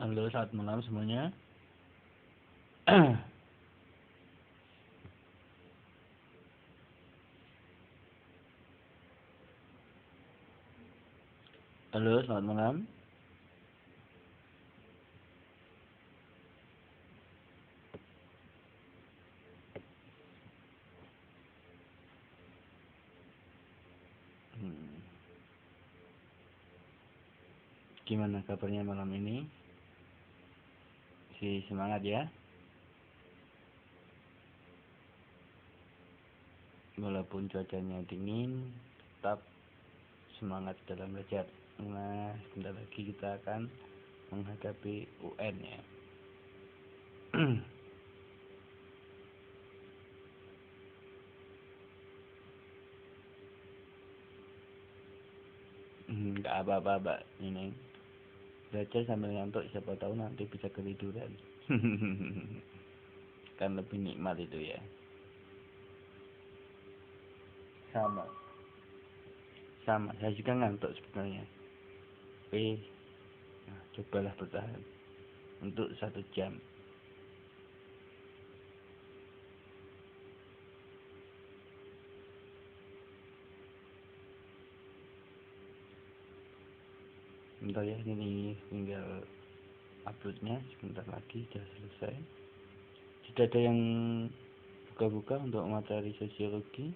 Halo, selamat malam semuanya. Halo, selamat malam. Gimana kabarnya malam ini? Si semangat ya. Walaupun cuacanya dingin, tetap semangat dalam belajar. Nah, sebentar lagi kita akan menghadapi UN ya. Nggak apa-apa, Mbak. Ini belajar sambil ngantuk, siapa tahu nanti bisa ketiduran. Kan lebih nikmat itu ya. Sama. Saya juga ngantuk sebenarnya. Tapi cobalah bertahan untuk 1 jam. Bentar ya, ini tinggal uploadnya sebentar lagi sudah selesai. Sudah ada yang buka-buka untuk materi sosiologi?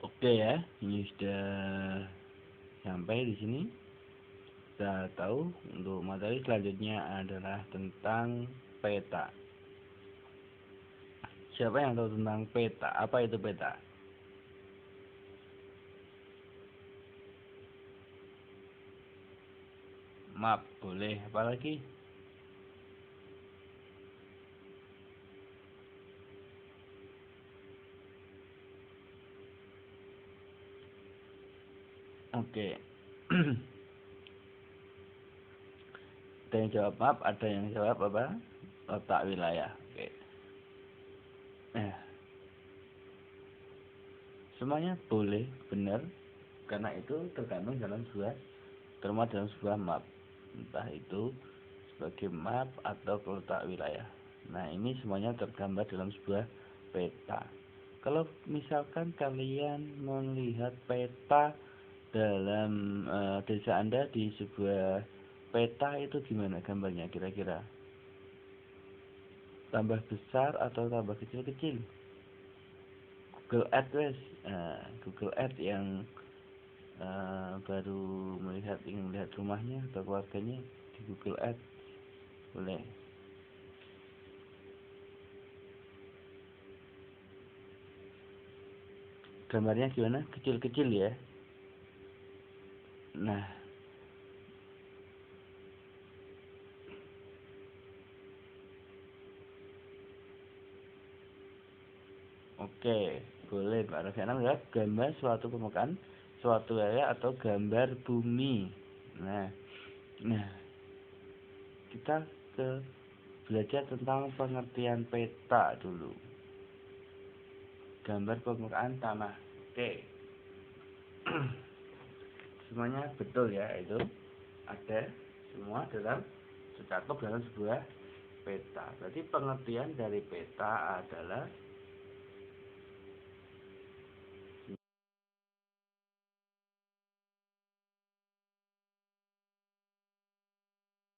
Oke ya, ini sudah sampai di sini. Kita tahu untuk materi selanjutnya adalah tentang peta. Siapa yang tahu tentang peta? Apa itu peta? Map, boleh. Apalagi? Oke. Ada yang jawab map, ada yang jawab apa? Letak wilayah. Oke. Semuanya boleh, benar, karena itu termuat dalam sebuah map, entah itu sebagai map atau letak wilayah. Nah, ini semuanya tergambar dalam sebuah peta. Kalau misalkan kalian melihat peta dalam desa Anda di sebuah peta, itu gimana gambarnya kira-kira? Tambah besar atau tambah kecil-kecil? Google Ads, Google Ads yang baru ingin melihat rumahnya atau keluarganya di Google Ads, boleh. Gambarnya gimana? Kecil-kecil ya. Nah, oke, boleh Pak Rafiana melihat gambar suatu permukaan, suatu area atau gambar bumi. Nah, kita belajar tentang pengertian peta dulu. Gambar permukaan tanah. Oke. Semuanya betul ya, itu ada semua tercakup dalam sebuah peta. Berarti pengertian dari peta adalah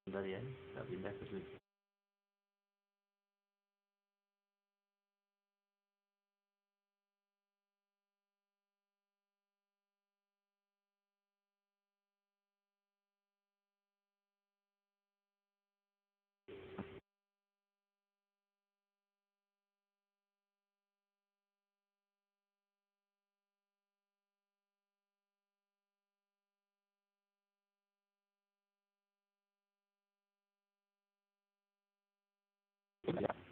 Bentar ya, kita pindah ke sudut.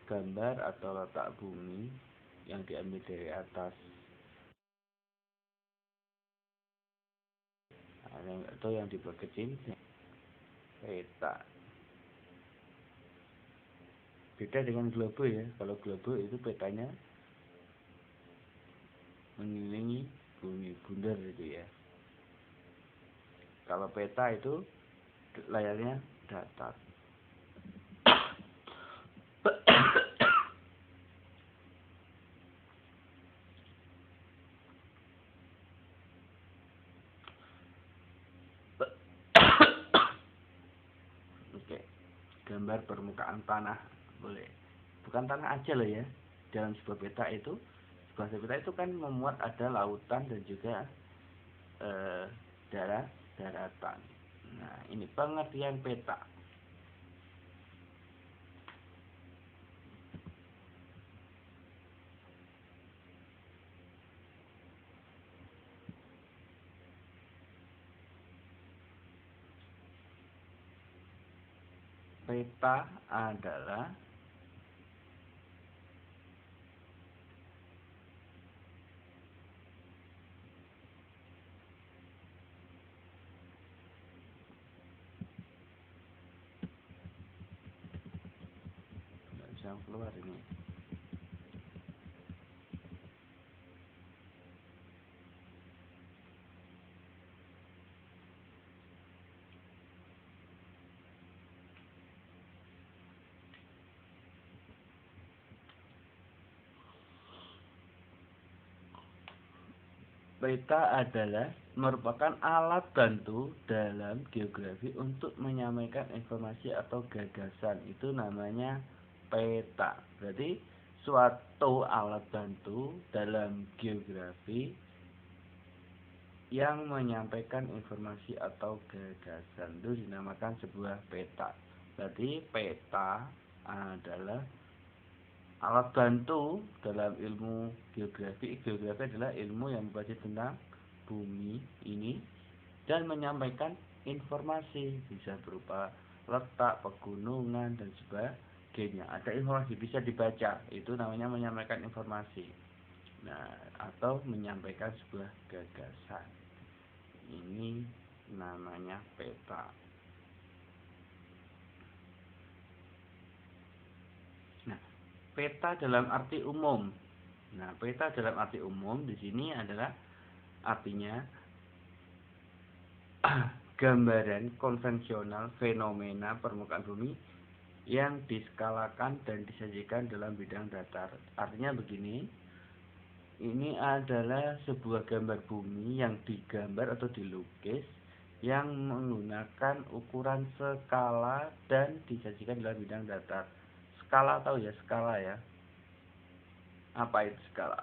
Gambar atau letak bumi yang diambil dari atas atau yang diperkecil peta. Beda dengan globe ya. Kalau globe itu petanya mengelilingi bumi bundar itu ya. Kalau peta itu layarnya datar. Oke, gambar permukaan tanah boleh. Bukan tanah aja loh ya. Dalam sebuah peta itu, kan memuat ada lautan dan juga daratan. Nah, ini pengertian peta. Peta adalah nggak bisa keluar ini. Peta adalah merupakan alat bantu dalam geografi untuk menyampaikan informasi atau gagasan. Itu namanya peta. Berarti suatu alat bantu dalam geografi yang menyampaikan informasi atau gagasan itu dinamakan sebuah peta. Berarti peta adalah alat bantu dalam ilmu geografi. Geografi adalah ilmu yang mempelajari tentang bumi ini dan menyampaikan informasi, bisa berupa letak, pegunungan, dan sebagainya. Ada informasi bisa dibaca, itu namanya menyampaikan informasi. Nah, atau menyampaikan sebuah gagasan. Ini namanya peta. Nah, peta dalam arti umum. Nah, peta dalam arti umum di sini adalah artinya gambaran konvensional fenomena permukaan bumi yang diskalakan dan disajikan dalam bidang datar. Artinya begini, ini adalah sebuah gambar bumi yang digambar atau dilukis yang menggunakan ukuran skala dan disajikan dalam bidang datar. Skala tahu ya, skala ya. Apa itu skala?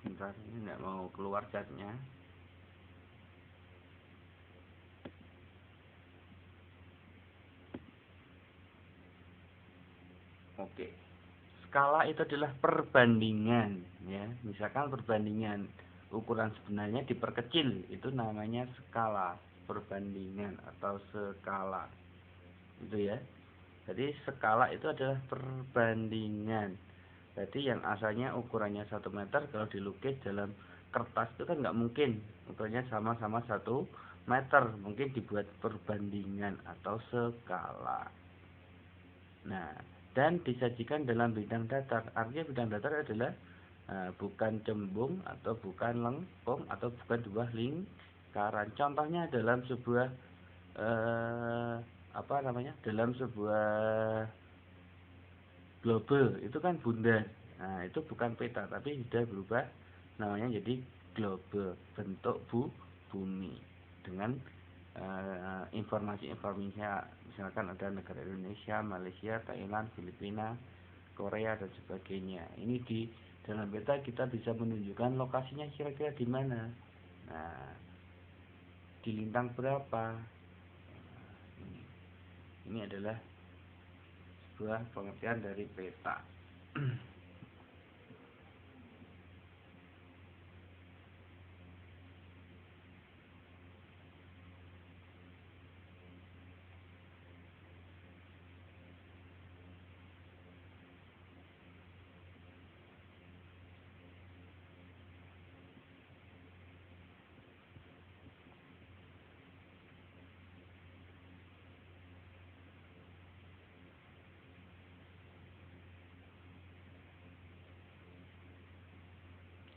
Bentar, ini nggak mau keluar catnya. Oke. Skala itu adalah perbandingan ya. Misalkan perbandingan ukuran sebenarnya diperkecil, itu namanya skala, perbandingan atau skala. Itu ya. Jadi skala itu adalah perbandingan. Jadi yang asalnya ukurannya 1 meter, kalau dilukis dalam kertas itu kan nggak mungkin ukurannya sama-sama 1 meter, mungkin dibuat perbandingan atau skala. Nah, dan disajikan dalam bidang datar. Artinya bidang datar adalah bukan cembung atau bukan lengkung atau bukan sebuah lingkaran. Contohnya dalam sebuah dalam sebuah globe itu kan bundar. Nah, itu bukan peta tapi sudah berubah namanya jadi globe, bentuk bumi dengan informasi-informasinya, misalkan ada negara Indonesia, Malaysia, Thailand, Filipina, Korea dan sebagainya. Ini di dalam peta kita bisa menunjukkan lokasinya kira-kira di mana. Nah, di lintang berapa. Ini adalah sebuah pengertian dari peta.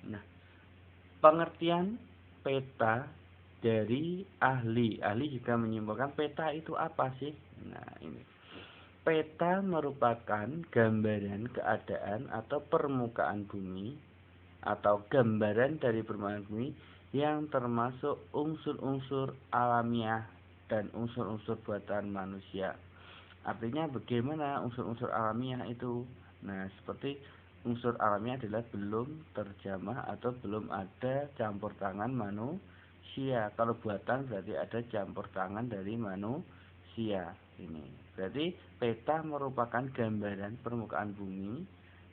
Nah, pengertian peta dari ahli. Ahli juga menyimpulkan peta itu apa sih? Nah, ini. Peta merupakan gambaran keadaan atau permukaan bumi atau gambaran dari permukaan bumi yang termasuk unsur-unsur alamiah dan unsur-unsur buatan manusia. Artinya bagaimana unsur-unsur alamiah itu? Nah, seperti unsur alamiah adalah belum terjamah atau belum ada campur tangan manusia. Kalau buatan berarti ada campur tangan dari manusia. Ini berarti peta merupakan gambaran permukaan bumi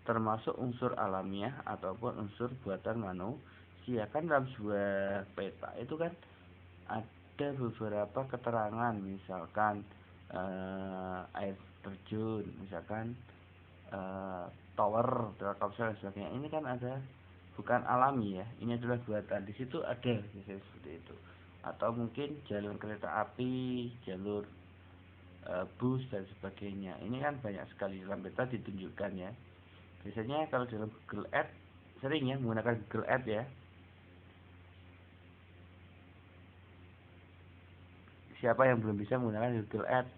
termasuk unsur alamiah ataupun unsur buatan manusia. Kan dalam sebuah peta itu kan ada beberapa keterangan, misalkan air terjun, misalkan tower, Telkomsel dan sebagainya. Ini kan ada bukan alami ya, ini adalah buatan. Di situ ada misalnya seperti itu. Atau mungkin jalan kereta api, jalur bus dan sebagainya. Ini kan banyak sekali dalam peta ditunjukkan ya. Biasanya kalau dalam Google Earth sering ya menggunakan Google Earth ya. Siapa yang belum bisa menggunakan Google Earth?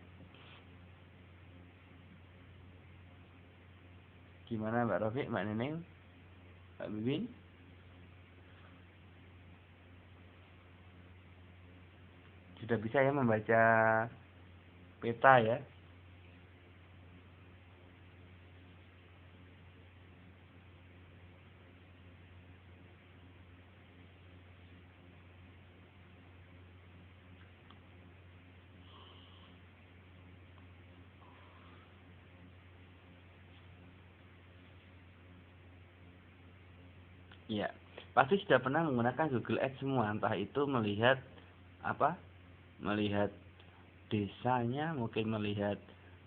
Gimana Mbak Rofiq, Mbak Neneng, Mbak Bibin? Sudah bisa ya membaca peta ya? Iya, pasti sudah pernah menggunakan Google Earth semua, entah itu melihat apa? Melihat desanya, mungkin melihat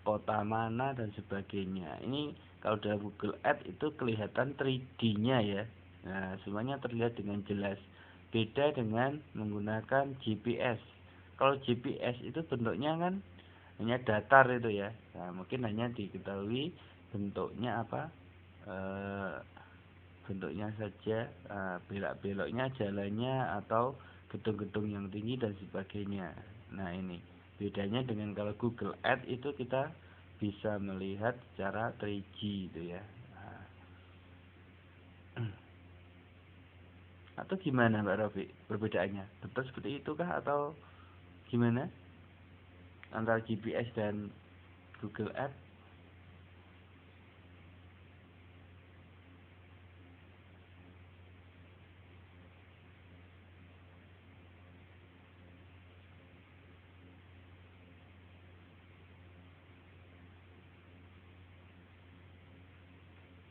kota mana dan sebagainya. Ini kalau dalam Google Earth itu kelihatan 3D-nya ya. Nah, semuanya terlihat dengan jelas. Beda dengan menggunakan GPS. Kalau GPS itu bentuknya kan hanya datar itu ya. Nah, mungkin hanya diketahui bentuknya apa? Eh, bentuknya saja, belok-beloknya, jalannya atau gedung-gedung yang tinggi dan sebagainya. Nah, ini bedanya dengan kalau Google Earth itu kita bisa melihat secara 3D itu ya. Nah, atau gimana Mbak Rofi perbedaannya? Betul seperti itu kah atau gimana antara GPS dan Google Earth?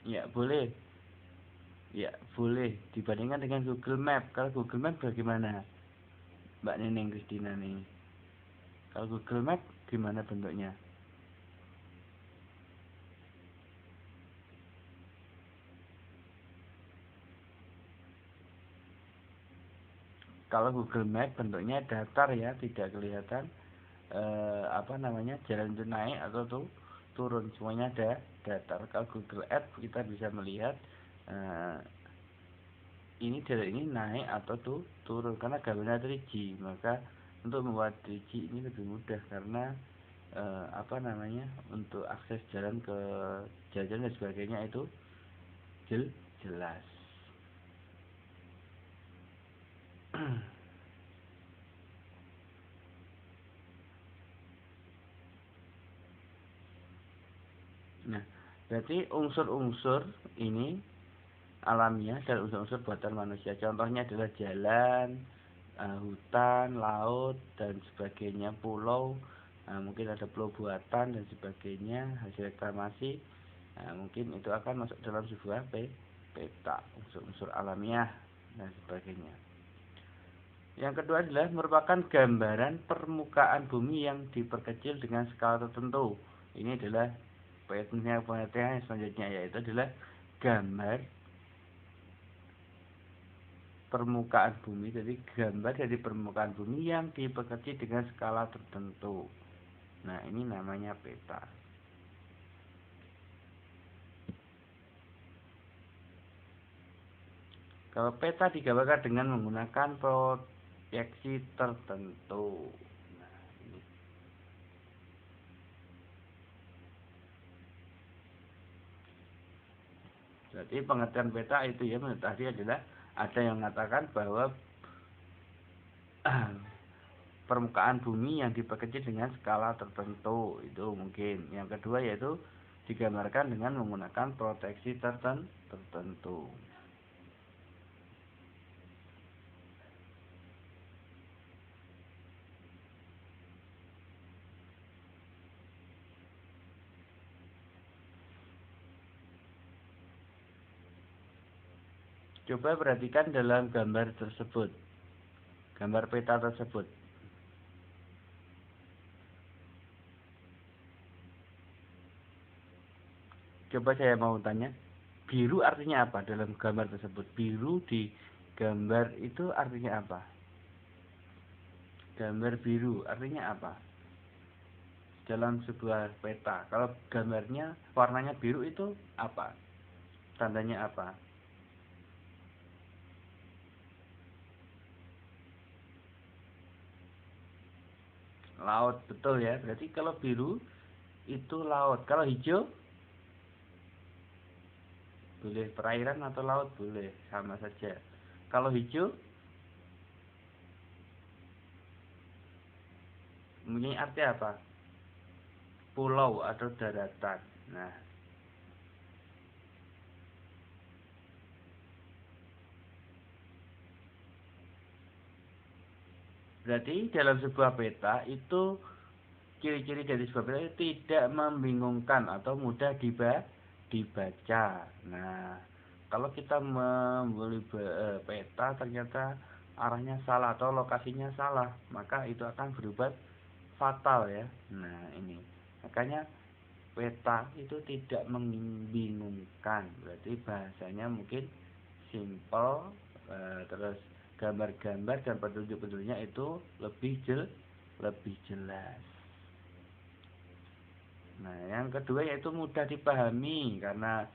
Ya boleh, ya boleh dibandingkan dengan Google Map. Kalau Google Map bagaimana Mbak Neneng Kristina nih? Kalau Google Map gimana bentuknya? Kalau Google Map bentuknya datar ya, tidak kelihatan jalan itu naik atau turun, semuanya ada datar. Kalau Google Earth kita bisa melihat ini dari ini naik atau turun karena gambarnya 3G. Maka untuk membuat 3G ini lebih mudah karena apa namanya, untuk akses jalan ke jalan dan sebagainya itu jelas. Nah, berarti unsur-unsur ini alamiah dan unsur-unsur buatan manusia. Contohnya adalah jalan, hutan, laut dan sebagainya, pulau. Mungkin ada pulau buatan dan sebagainya, hasil reklamasi. Mungkin itu akan masuk dalam sebuah peta, unsur-unsur alamiah dan sebagainya. Yang kedua adalah merupakan gambaran permukaan bumi yang diperkecil dengan skala tertentu. Ini adalah penelitian selanjutnya, yaitu adalah gambar permukaan bumi. Jadi gambar dari permukaan bumi yang diperkecil dengan skala tertentu. Nah, ini namanya peta. Kalau peta digambarkan dengan menggunakan proyeksi tertentu. Nah, ini. Jadi pengertian peta itu ya menurut tadi adalah ada yang mengatakan bahwa permukaan bumi yang diperkecil dengan skala tertentu, itu mungkin. Yang kedua yaitu digambarkan dengan menggunakan proyeksi tertentu. Coba perhatikan dalam gambar tersebut, gambar peta tersebut. Coba saya mau tanya, biru artinya apa dalam gambar tersebut? Biru di gambar itu artinya apa? Gambar biru artinya apa dalam sebuah peta? Kalau gambarnya warnanya biru itu apa? Tandanya apa? Laut, betul ya. Berarti kalau biru itu laut. Kalau hijau boleh perairan atau laut, boleh, sama saja. Kalau hijau mempunyai arti apa? Pulau atau daratan. Nah, berarti dalam sebuah peta itu ciri-ciri dari sebuah peta itu tidak membingungkan atau mudah dibaca. Nah, kalau kita membeli peta ternyata arahnya salah atau lokasinya salah, maka itu akan berubah fatal ya. Nah, ini. Makanya peta itu tidak membingungkan. Berarti bahasanya mungkin simple, terus gambar-gambar dan petunjuk-petunjuknya itu lebih jelas. Nah, yang kedua yaitu mudah dipahami karena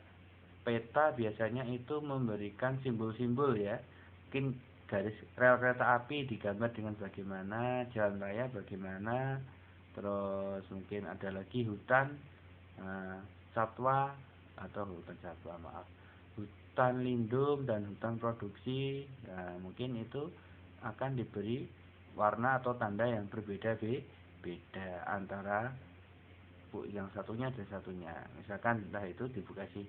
peta biasanya itu memberikan simbol-simbol ya. Mungkin garis rel kereta api digambar dengan bagaimana, jalan raya bagaimana, terus mungkin ada lagi hutan, satwa atau hutan satwa maaf, hutan lindung dan hutan produksi. Nah, mungkin itu akan diberi warna atau tanda yang berbeda-beda antara yang satunya dan satunya. Misalkan entah itu dikasih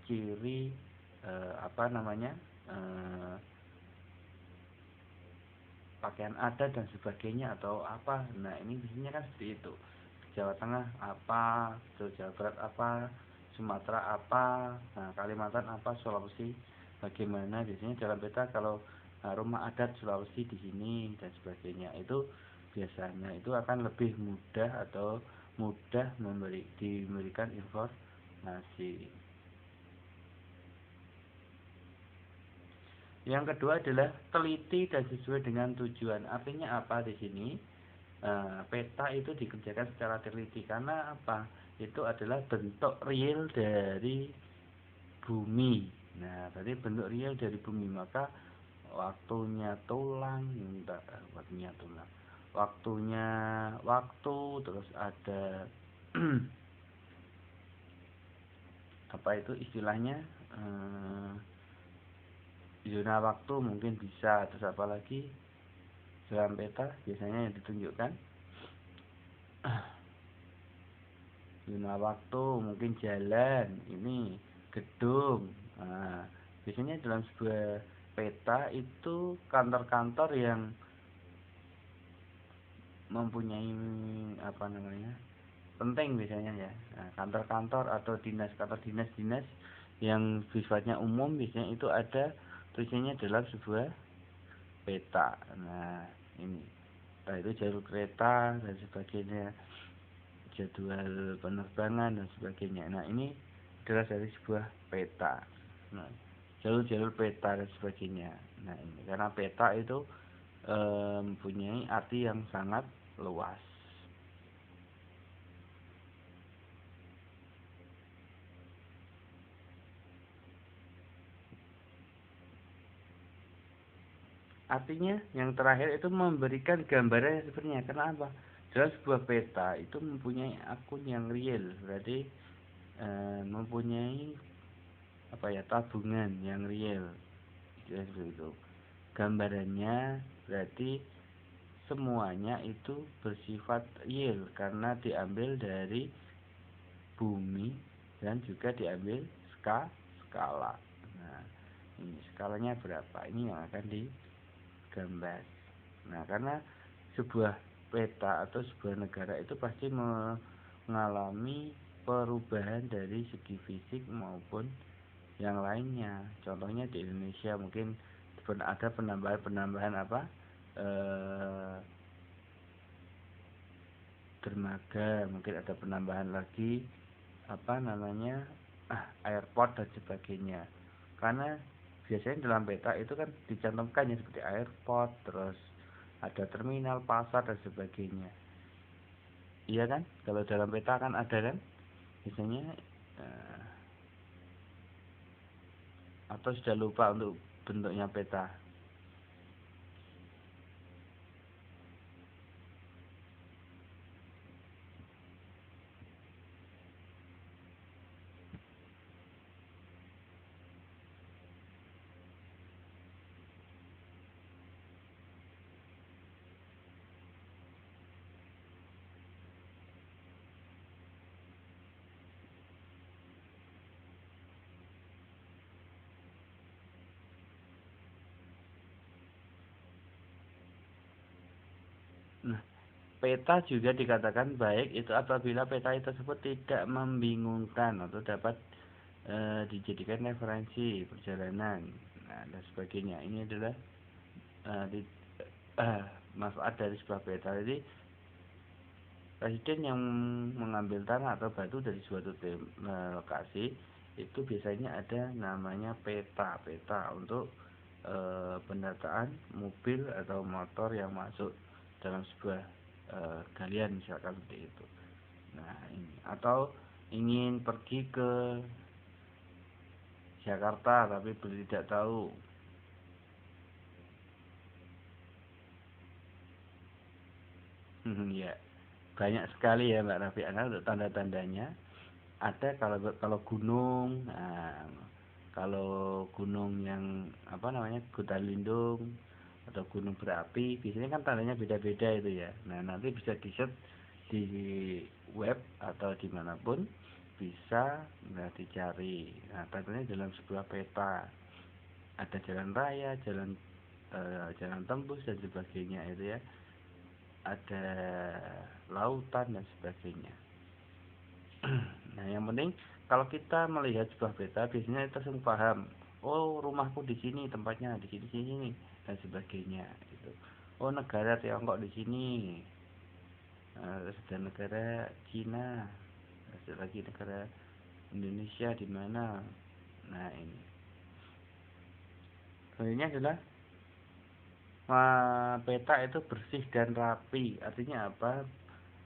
ciri apa namanya, pakaian adat dan sebagainya atau apa. Nah, ini biasanya kan seperti itu. Jawa Tengah apa, Jawa Barat apa, Sumatera apa, nah, Kalimantan apa, Sulawesi bagaimana. Biasanya dalam peta kalau rumah adat Sulawesi di sini dan sebagainya, itu biasanya itu akan lebih mudah atau mudah diberikan informasi. Yang kedua adalah teliti dan sesuai dengan tujuan. Artinya apa di sini? Peta itu dikerjakan secara teliti karena apa? Itu adalah bentuk real dari bumi. Nah, tadi bentuk real dari bumi, maka waktunya tulang, waktunya waktu, terus ada apa itu istilahnya, zona waktu mungkin bisa, terus apa lagi dalam peta biasanya yang ditunjukkan zona waktu mungkin jalan, ini gedung. Nah, biasanya dalam sebuah peta itu kantor-kantor yang mempunyai apa namanya penting biasanya ya. Nah, kantor-kantor atau dinas yang sifatnya umum biasanya itu ada tulisannya dalam sebuah peta. Nah, ini itu jalur kereta dan sebagainya, jadwal penerbangan dan sebagainya. Nah, ini adalah dari sebuah peta. Nah, jalur-jalur peta dan sebagainya. Nah, ini karena peta itu mempunyai arti yang sangat luas. Artinya yang terakhir itu memberikan gambaran yang sebenarnya. Kenapa? Dalam sebuah peta itu mempunyai akun yang real, berarti mempunyai apa ya, tabungan yang real. Seperti itu. Gambarannya berarti semuanya itu bersifat real karena diambil dari bumi dan juga diambil skala. Nah, ini skalanya berapa? Ini yang akan digambar. Nah, karena sebuah peta atau sebuah negara itu pasti mengalami perubahan dari segi fisik maupun yang lainnya. Contohnya di Indonesia mungkin ada penambahan apa, dermaga, mungkin ada penambahan lagi apa namanya, airport dan sebagainya. Karena biasanya dalam peta itu kan dicantumkan ya seperti airport, terus ada terminal, pasar dan sebagainya. Iya kan? Kalau dalam peta kan ada kan? Biasanya atau sudah lupa untuk bentuknya peta. Nah, peta juga dikatakan baik itu apabila peta tersebut tidak membingungkan atau dapat dijadikan referensi perjalanan, nah, dan sebagainya. Ini adalah di, manfaat dari sebuah peta. Jadi presiden yang mengambil tanah atau batu dari suatu lokasi itu biasanya ada namanya peta untuk pendataan mobil atau motor yang masuk dalam sebuah galian misalkan seperti itu. Nah, ini atau ingin pergi ke Jakarta tapi tidak tahu. Ya, banyak sekali ya Mbak Rafiana untuk tanda-tandanya. Ada kalau gunung, nah, kalau gunung yang apa namanya hutan lindung atau gunung berapi, biasanya kan tandanya beda-beda itu ya. Nah, nanti bisa di search di web atau dimanapun bisa, nah, dicari. Nah, tandanya dalam sebuah peta ada jalan raya, jalan tembus dan sebagainya itu ya. Ada lautan dan sebagainya. Nah, yang penting kalau kita melihat sebuah peta biasanya kita langsung paham, oh rumahku di sini, tempatnya di sini sini dan sebagainya itu. Oh, negara Tiongkok di sini, terus ada negara Cina, terus lagi negara Indonesia di mana. Nah, ini sebenarnya adalah peta itu bersih dan rapi. Artinya apa?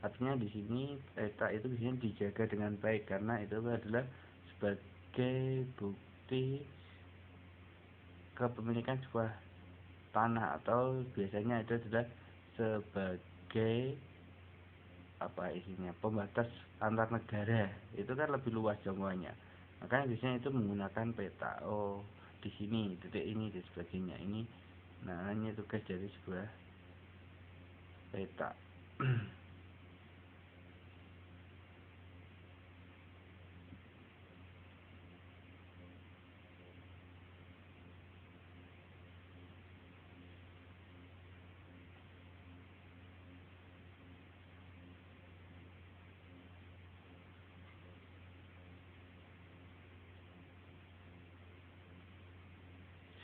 Artinya di sini peta itu biasanya dijaga dengan baik karena itu adalah sebagai bukti kepemilikan sebuah tanah, atau biasanya itu adalah sebagai apa isinya, pembatas antar negara. Itu kan lebih luas jangkauannya, makanya biasanya itu menggunakan peta. Oh, di sini titik ini dan sebagainya. Ini namanya tugas dari sebuah peta.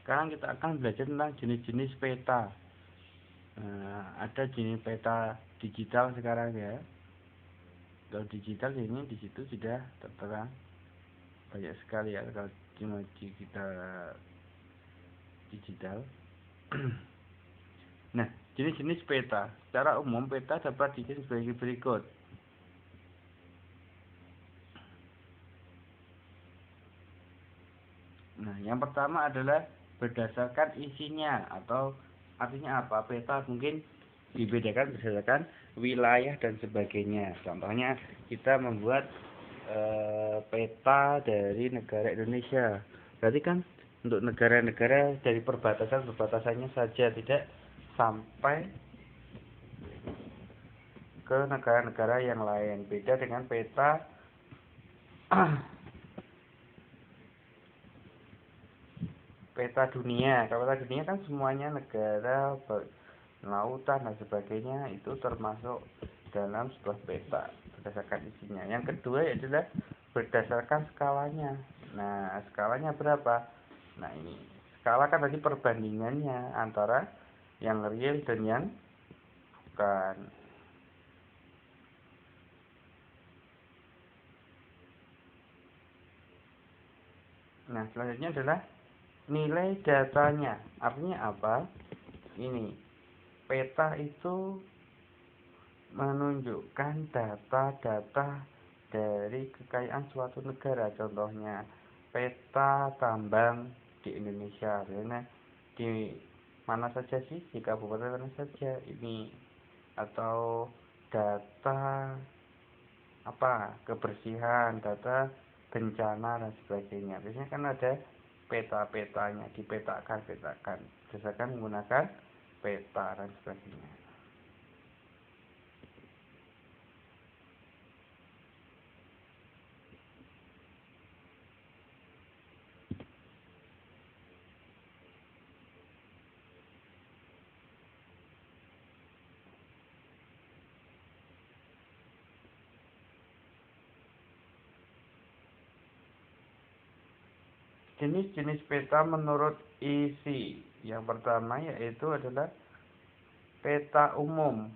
Sekarang kita akan belajar tentang jenis-jenis peta. Ada jenis peta digital sekarang ya. Kalau digital ini di situ sudah tertera banyak sekali ya. Kalau cuma kita digital. Nah, jenis-jenis peta. Secara umum peta dapat disusun sebagai berikut. Nah, yang pertama adalah berdasarkan isinya, atau artinya apa? Peta mungkin dibedakan berdasarkan wilayah dan sebagainya. Contohnya kita membuat peta dari negara Indonesia. Berarti kan untuk negara-negara dari perbatasannya saja, tidak sampai ke negara-negara yang lain. Beda dengan peta peta dunia. Kalau peta dunia kan semuanya negara, lautan dan sebagainya itu termasuk dalam sebuah peta berdasarkan isinya. Yang kedua adalah berdasarkan skalanya. Nah, skalanya berapa? Nah, ini skala kan tadi perbandingannya antara yang real dan yang bukan. Nah, selanjutnya adalah nilai datanya. Artinya apa? Ini peta itu menunjukkan data-data dari kekayaan suatu negara. Contohnya peta tambang di Indonesia, karena di mana saja sih, di kabupaten mana saja ini, atau data apa, kebersihan, data bencana dan sebagainya. Biasanya kan ada peta-petanya, dipetakan berdasarkan menggunakan peta dan sebagainya. Jenis-jenis peta menurut isi. Yang pertama yaitu adalah peta umum.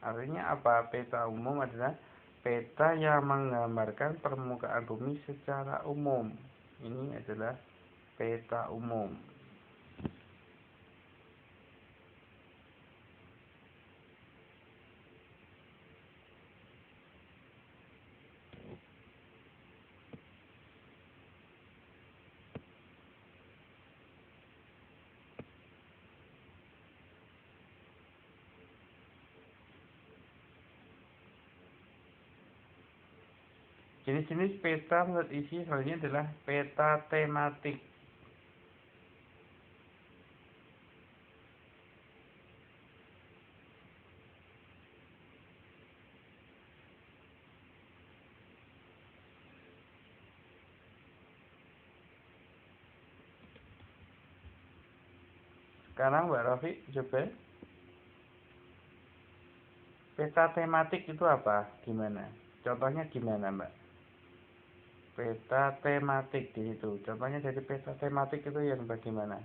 Artinya apa? Peta umum adalah peta yang menggambarkan permukaan bumi secara umum. Ini adalah peta umum. Jenis-jenis peta menurut isi selanjutnya adalah peta tematik. Sekarang Mbak Rofi coba, peta tematik itu apa? Gimana? Contohnya gimana, Mbak? Peta tematik di situ. Contohnya dari peta tematik itu yang bagaimana?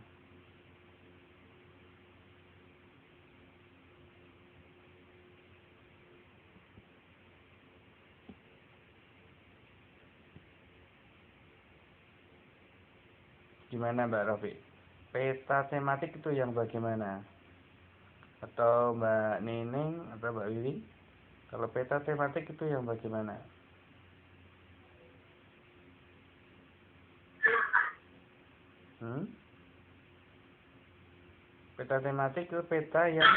Gimana Mbak Rofi? Peta tematik itu yang bagaimana? Atau Mbak Nining atau Mbak Wiwi? Kalau peta tematik itu yang bagaimana? Hmm? Peta tematik itu peta yang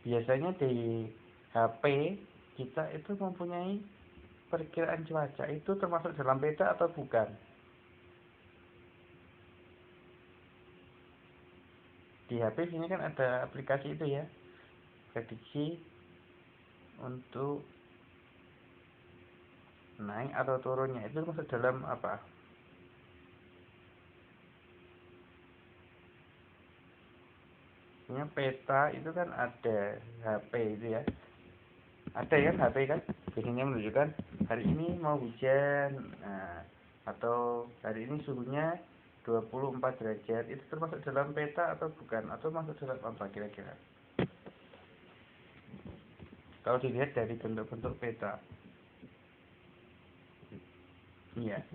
biasanya di HP kita itu mempunyai perkiraan cuaca. Itu termasuk dalam peta atau bukan? Di HP sini kan ada aplikasi itu ya, prediksi untuk naik atau turunnya. Itu masuk dalam apa? Sebenarnya peta itu kan ada HP itu ya. Ada kan HP kan? Biasanya menunjukkan hari ini mau hujan. Nah, atau hari ini suhunya 24 derajat. Itu termasuk dalam peta atau bukan? Atau masuk dalam apa kira-kira? Kalau dilihat dari bentuk-bentuk peta. Iya.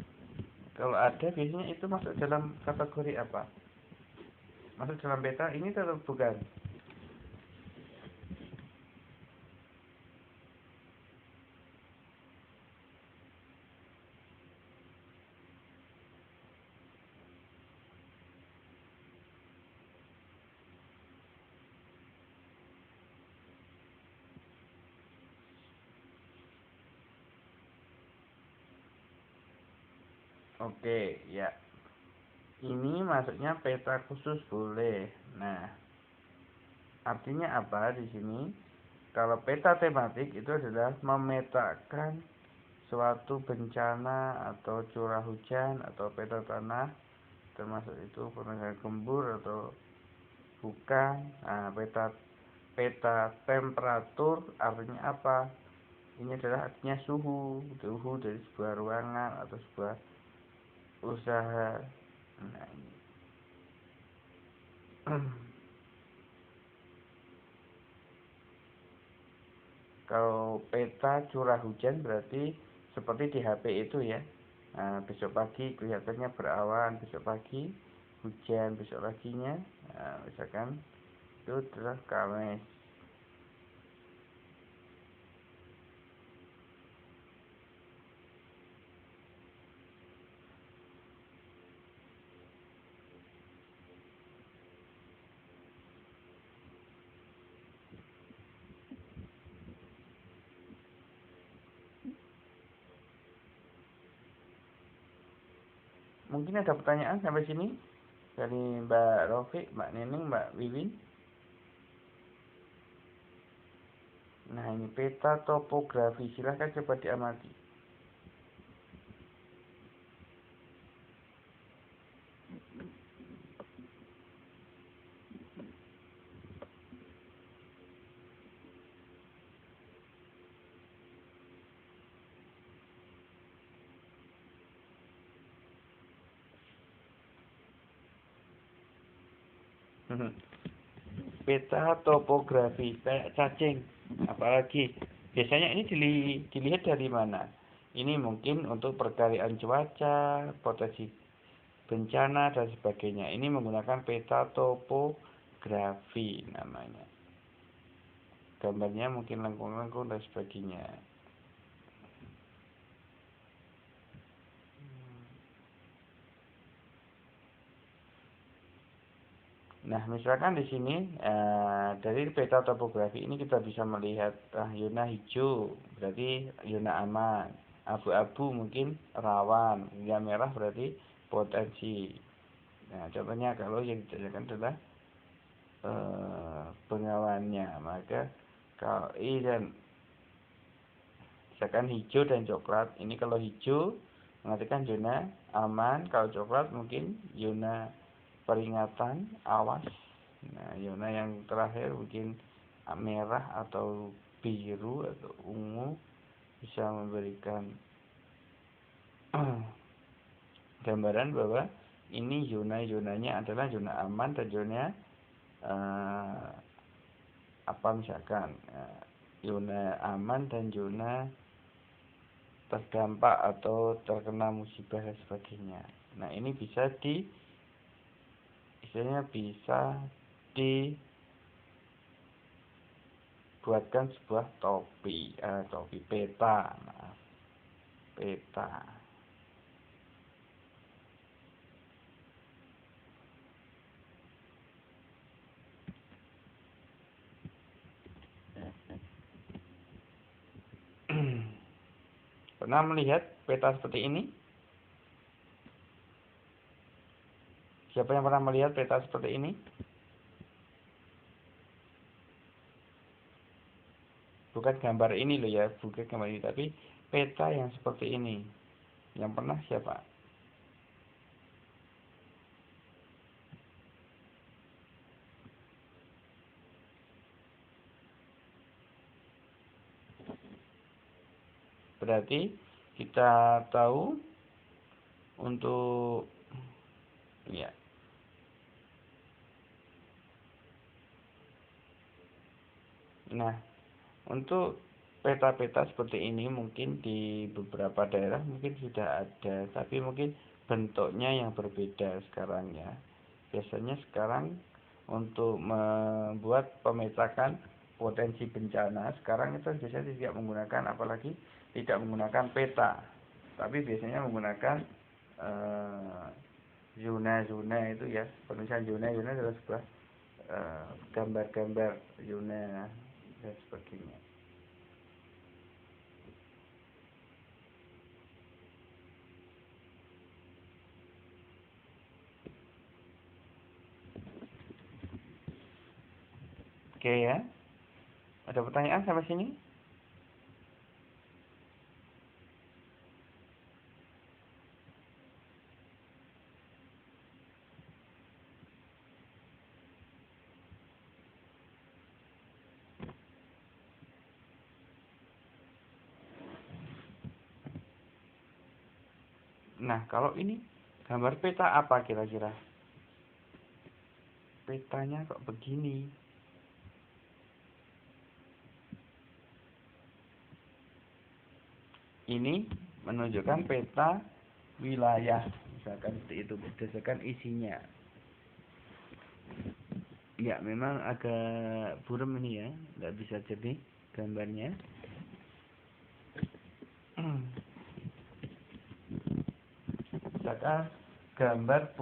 Kalau ada biasanya itu masuk dalam kategori apa? Masuk dalam peta ini tetap bukan? Oke, ya. Ini masuknya peta khusus boleh. Nah, artinya apa di sini? Kalau peta tematik itu adalah memetakan suatu bencana atau curah hujan atau peta tanah, termasuk itu penanggalan gembur atau bukan. Nah, peta peta temperatur artinya apa? Ini adalah artinya suhu dari sebuah ruangan atau sebuah usaha. Nah, ini. Kalau peta curah hujan berarti seperti di HP itu ya. Nah, besok pagi kelihatannya berawan, besok pagi hujan, besok paginya misalkan itu adalah Kamis. Mungkin ada pertanyaan sampai sini dari Mbak Rofiq, Mbak Neneng, Mbak Wiwin. Nah, ini peta topografi, silahkan coba diamati. Peta topografi kayak cacing, apalagi biasanya ini dilihat dari mana? Ini mungkin untuk perkiraan cuaca, potensi bencana dan sebagainya. Ini menggunakan peta topografi namanya. Gambarnya mungkin lengkung-lengkung dan sebagainya. Nah, misalkan di sini dari peta topografi ini kita bisa melihat zona hijau berarti zona aman, abu-abu mungkin rawan, yang merah berarti potensi. Nah, contohnya kalau yang ditanyakan adalah pengawannya, maka kalau dan misalkan hijau dan coklat, ini kalau hijau mengatakan zona aman, kalau coklat mungkin zona peringatan awas. Nah, zona yang terakhir mungkin merah atau biru atau ungu bisa memberikan gambaran bahwa ini zona-zonanya adalah zona aman dan zona apa misalkan zona aman dan zona terdampak atau terkena musibah dan sebagainya. Nah, ini bisa istilahnya bisa dibuatkan sebuah topi peta, maaf. peta. Pernah melihat peta seperti ini? Siapa yang pernah melihat peta seperti ini? Bukan gambar ini loh ya, bukan gambar ini, tapi peta yang seperti ini. Yang pernah siapa? Berarti kita tahu untuk ya. Nah, untuk peta-peta seperti ini mungkin di beberapa daerah mungkin sudah ada, tapi mungkin bentuknya yang berbeda sekarang ya. Biasanya sekarang untuk membuat pemetakan potensi bencana, sekarang itu biasanya tidak menggunakan, apalagi tidak menggunakan peta, tapi biasanya menggunakan zona-zona itu ya. Penulisan zona-zona adalah sebuah gambar-gambar zona dan sebagainya. Oke ya. Ada pertanyaan sampai sini? Nah, kalau ini gambar peta apa kira-kira? Petanya kok begini? Ini menunjukkan peta wilayah, misalkan seperti itu, berdasarkan isinya. Ya, memang agak buram ini ya, nggak bisa jadi gambarnya. Misalkan gambar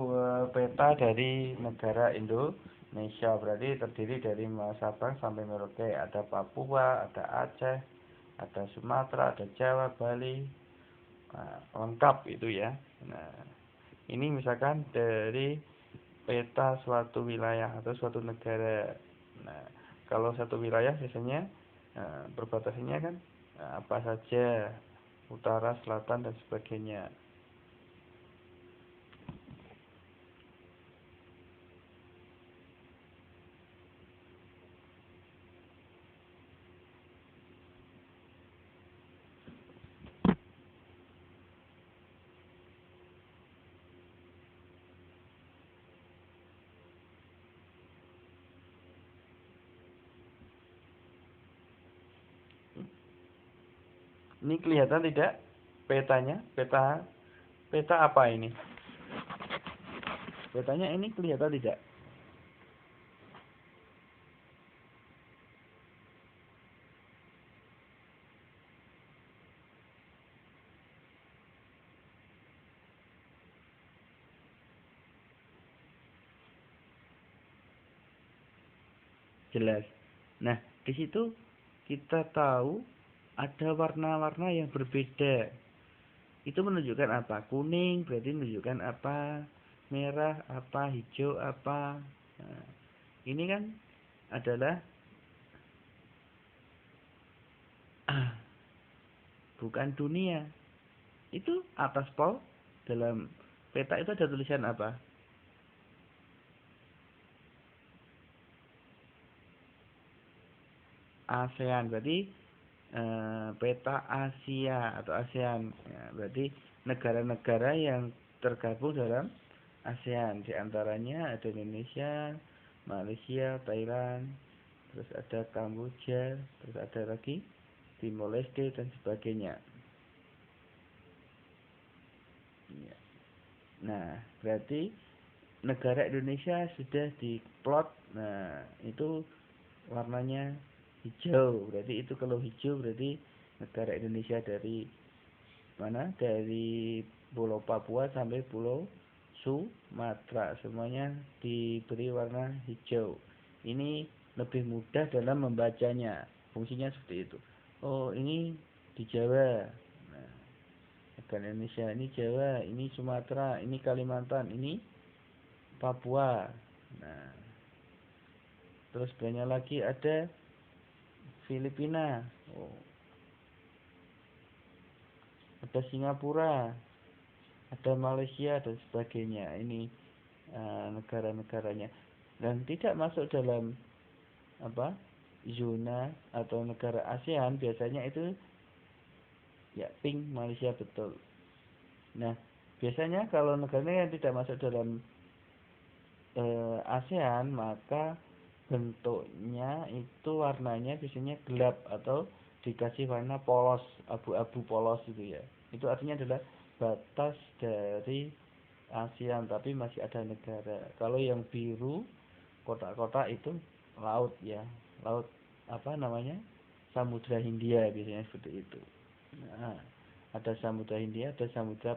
peta dari negara Indonesia, berarti terdiri dari Sabang sampai Merauke. Ada Papua, ada Aceh, ada Sumatera, ada Jawa, Bali, nah, lengkap itu ya. Nah, ini misalkan dari peta suatu wilayah atau suatu negara. Nah, kalau satu wilayah biasanya perbatasannya kan apa saja, utara, selatan, dan sebagainya. Ini kelihatan tidak petanya? Peta apa ini? Petanya ini kelihatan tidak? Jelas. Nah, di situ kita tahu ada warna-warna yang berbeda. Itu menunjukkan apa? Kuning berarti menunjukkan apa? Merah apa? Hijau apa? Nah, ini kan adalah bukan dunia. Itu atas pol dalam peta itu ada tulisan apa? ASEAN berarti peta Asia atau ASEAN ya, berarti negara-negara yang tergabung dalam ASEAN, diantaranya ada Indonesia, Malaysia, Thailand, terus ada Kamboja, terus ada lagi Timor Leste dan sebagainya ya. Nah, berarti negara Indonesia sudah diplot. Nah, itu warnanya hijau, berarti itu kalau hijau berarti negara Indonesia dari mana dari Pulau Papua sampai Pulau Sumatera, semuanya diberi warna hijau. Ini lebih mudah dalam membacanya, fungsinya seperti itu. Oh, ini di Jawa. Nah, negara Indonesia ini Jawa, ini Sumatera, ini Kalimantan, ini Papua. Nah, terus banyak lagi, ada Filipina, oh, ada Singapura, ada Malaysia dan sebagainya. Ini negara-negaranya, dan tidak masuk dalam apa zona atau negara ASEAN. Biasanya itu ya pink, Malaysia betul. Nah, biasanya kalau negara yang tidak masuk dalam ASEAN, maka bentuknya itu warnanya biasanya gelap atau dikasih warna polos, abu-abu polos gitu ya. Itu artinya adalah batas dari ASEAN, tapi masih ada negara. Kalau yang biru kotak-kotak itu laut ya, laut apa namanya, Samudra Hindia, biasanya seperti itu. Nah, ada Samudra Hindia, ada Samudra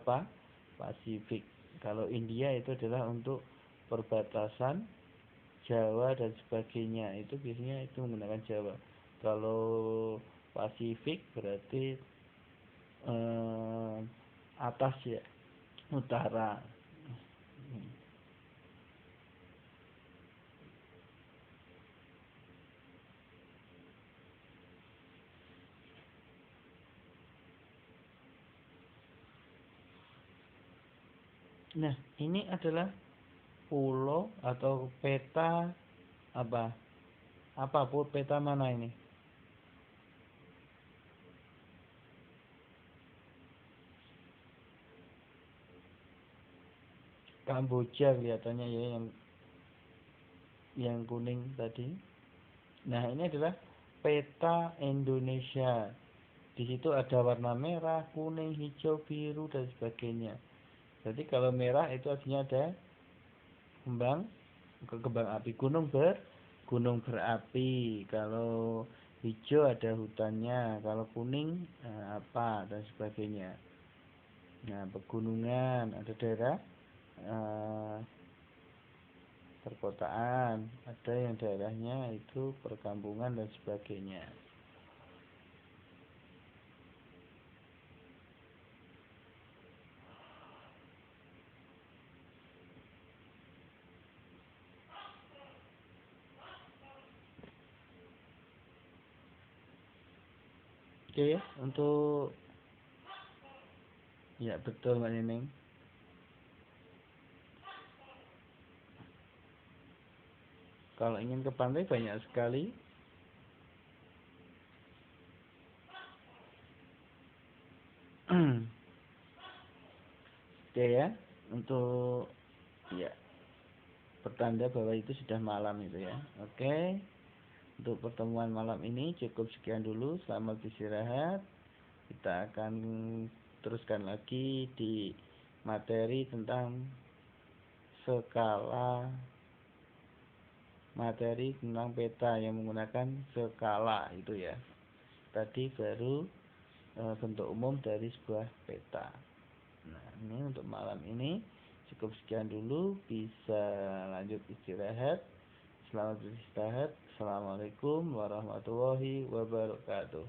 Pasifik. Kalau India itu adalah untuk perbatasan Jawa dan sebagainya, itu biasanya itu menggunakan Jawa. Kalau Pasifik berarti atas ya, utara. Nah, ini adalah pulau atau peta apa? Apa peta mana ini? Kamboja kelihatannya ya, yang kuning tadi. Nah, ini adalah peta Indonesia. Di situ ada warna merah, kuning, hijau, biru dan sebagainya. Jadi kalau merah itu artinya ada kembang kembang api, gunung berapi. Kalau hijau ada hutannya, kalau kuning apa dan sebagainya. Nah, pegunungan, ada daerah eh, perkotaan, ada yang daerahnya itu perkampungan dan sebagainya. Oke ya, untuk ya betul Mbak Neneng. Kalau ingin ke pantai banyak sekali. Oke ya, untuk ya pertanda bahwa itu sudah malam itu ya. Oke, untuk pertemuan malam ini cukup sekian dulu. Selamat istirahat. Kita akan teruskan lagi di materi tentang skala, materi tentang peta yang menggunakan skala itu ya. Tadi baru bentuk umum dari sebuah peta. Nah, ini untuk malam ini cukup sekian dulu. Bisa lanjut istirahat. Selamat beristirahat. Assalamualaikum warahmatullahi wabarakatuh.